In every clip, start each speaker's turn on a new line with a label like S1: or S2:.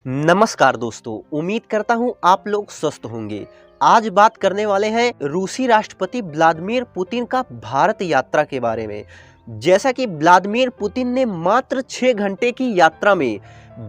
S1: नमस्कार दोस्तों, उम्मीद करता हूं आप लोग स्वस्थ होंगे। आज बात करने वाले हैं रूसी राष्ट्रपति व्लादिमीर पुतिन का भारत यात्रा के बारे में। जैसा कि व्लादिमीर पुतिन ने मात्र 6 घंटे की यात्रा में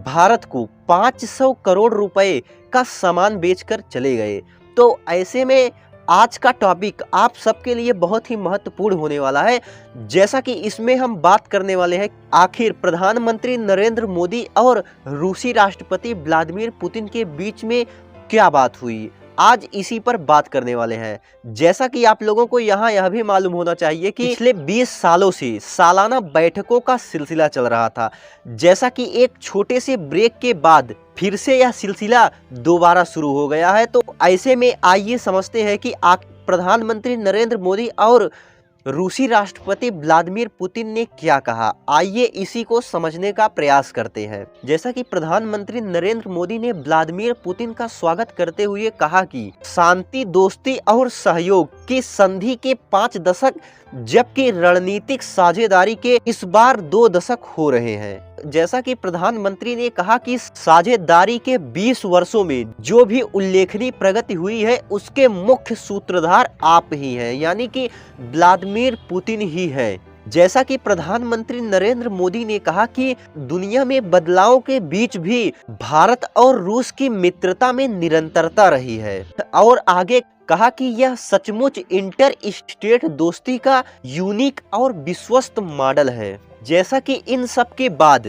S1: भारत को 500 करोड़ रुपए का सामान बेचकर चले गए। तो ऐसे में आज का टॉपिक आप सबके लिए बहुत ही महत्वपूर्ण होने वाला है। जैसा कि इसमें हम बात करने वाले हैं आखिर प्रधानमंत्री नरेंद्र मोदी और रूसी राष्ट्रपति व्लादिमीर पुतिन के बीच में क्या बात हुई, आज इसी पर बात करने वाले हैं। जैसा कि आप लोगों को यहाँ यह भी मालूम होना चाहिए कि पिछले 20 सालों से सालाना बैठकों का सिलसिला चल रहा था। जैसा कि एक छोटे से ब्रेक के बाद फिर से यह सिलसिला दोबारा शुरू हो गया है। तो ऐसे में आइए समझते हैं कि प्रधानमंत्री नरेंद्र मोदी और रूसी राष्ट्रपति व्लादिमीर पुतिन ने क्या कहा। आइए इसी को समझने का प्रयास करते हैं। जैसा कि प्रधानमंत्री नरेंद्र मोदी ने व्लादिमीर पुतिन का स्वागत करते हुए कहा कि शांति, दोस्ती और सहयोग की संधि के 5 दशक, जबकि रणनीतिक साझेदारी के इस बार 2 दशक हो रहे हैं। जैसा कि प्रधानमंत्री ने कहा कि साझेदारी के 20 वर्षों में जो भी उल्लेखनीय प्रगति हुई है उसके मुख्य सूत्रधार आप ही हैं, यानी कि व्लादिमीर पुतिन ही है। जैसा कि प्रधानमंत्री नरेंद्र मोदी ने कहा कि दुनिया में बदलाव के बीच भी भारत और रूस की मित्रता में निरंतरता रही है, और आगे कहा कि यह सचमुच इंटर स्टेट दोस्ती का यूनिक और विश्वस्त मॉडल है। जैसा कि इन सब के बाद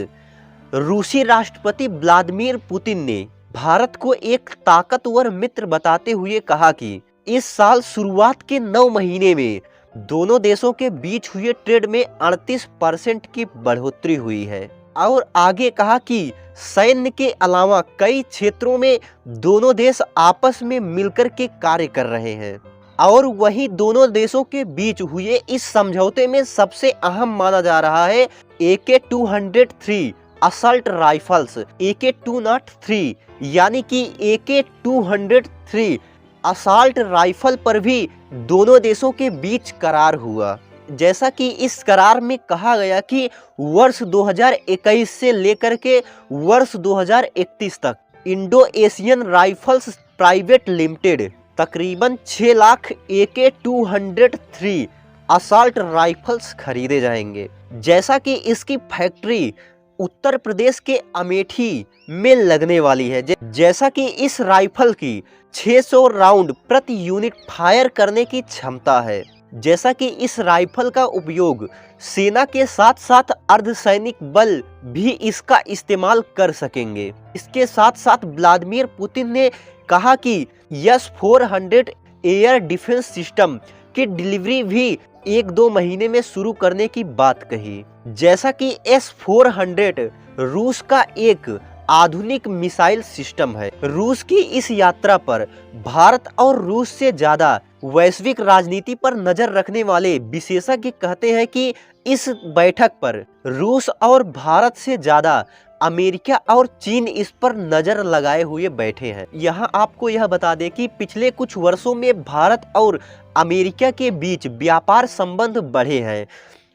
S1: रूसी राष्ट्रपति व्लादिमीर पुतिन ने भारत को एक ताकतवर मित्र बताते हुए कहा कि इस साल शुरुआत के 9 महीने में दोनों देशों के बीच हुए ट्रेड में 38% की बढ़ोतरी हुई है, और आगे कहा कि सैन्य के अलावा कई क्षेत्रों में दोनों देश आपस में मिलकर के कार्य कर रहे हैं। और वही दोनों देशों के बीच हुए इस समझौते में सबसे अहम माना जा रहा है AK-203 असल्ट राइफल्स, AK-203 यानी कि AK-203 असल्ट राइफल पर भी दोनों देशों के बीच करार हुआ। जैसा कि इस करार में कहा गया कि वर्ष 2021 से लेकर के वर्ष 2031 तक Indo Asian rifles private limited तकरीबन 6 लाख AK-203 असल्ट राइफल्स खरीदे जाएंगे। जैसा कि इसकी फैक्ट्री उत्तर प्रदेश के अमेठी में लगने वाली है। जैसा कि इस राइफल की 600 राउंड प्रति यूनिट फायर करने की क्षमता है। जैसा कि इस राइफल का उपयोग सेना के साथ साथ अर्धसैनिक बल भी इसका इस्तेमाल कर सकेंगे। इसके साथ साथ व्लादिमीर पुतिन ने कहा कि S-400 एयर डिफेंस सिस्टम की डिलीवरी भी 1-2 महीने में शुरू करने की बात कही। जैसा कि S-400 रूस का एक आधुनिक मिसाइल सिस्टम है। रूस की इस यात्रा पर भारत और रूस से ज्यादा वैश्विक राजनीति पर नजर रखने वाले विशेषज्ञ कहते हैं कि इस बैठक पर रूस और भारत से ज्यादा अमेरिका और चीन इस पर नजर लगाए हुए बैठे हैं। यहाँ आपको यह बता दें कि पिछले कुछ वर्षों में भारत और अमेरिका के बीच व्यापार संबंध बढ़े हैं।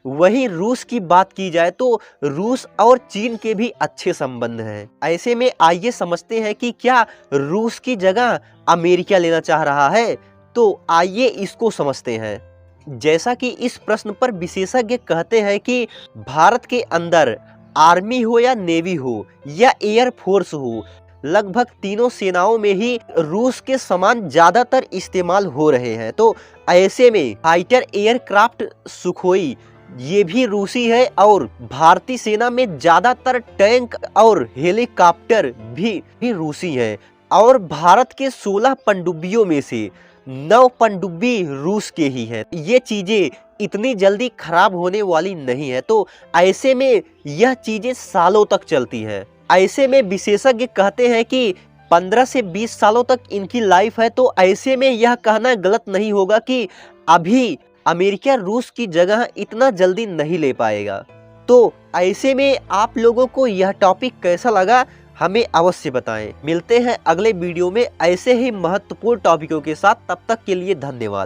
S1: वहीं रूस की बात की जाए तो रूस और चीन के भी अच्छे संबंध हैं। ऐसे में आइए समझते हैं कि क्या रूस की जगह अमेरिका लेना चाह रहा है, तो आइए इसको समझते हैं। जैसा कि इस प्रश्न पर विशेषज्ञ कहते हैं कि भारत के अंदर आर्मी हो या नेवी हो या एयर फोर्स हो, लगभग तीनों सेनाओं में ही रूस के सामान ज्यादातर इस्तेमाल हो रहे हैं। तो ऐसे में फाइटर एयरक्राफ्ट सुखोई ये भी रूसी है, और भारतीय सेना में ज्यादातर टैंक और हेलीकॉप्टर भी रूसी है। और भारत के 16 पनडुब्बियों में से 9 पनडुब्बी रूस के ही है। ये चीजें इतनी जल्दी खराब होने वाली नहीं है, तो ऐसे में यह चीजें सालों तक चलती है। ऐसे में विशेषज्ञ कहते हैं कि 15 से 20 सालों तक इनकी लाइफ है। तो ऐसे में यह कहना गलत नहीं होगा कि अभी अमेरिका रूस की जगह इतना जल्दी नहीं ले पाएगा। तो ऐसे में आप लोगों को यह टॉपिक कैसा लगा हमें अवश्य बताएं। मिलते हैं अगले वीडियो में ऐसे ही महत्वपूर्ण टॉपिकों के साथ। तब तक के लिए धन्यवाद।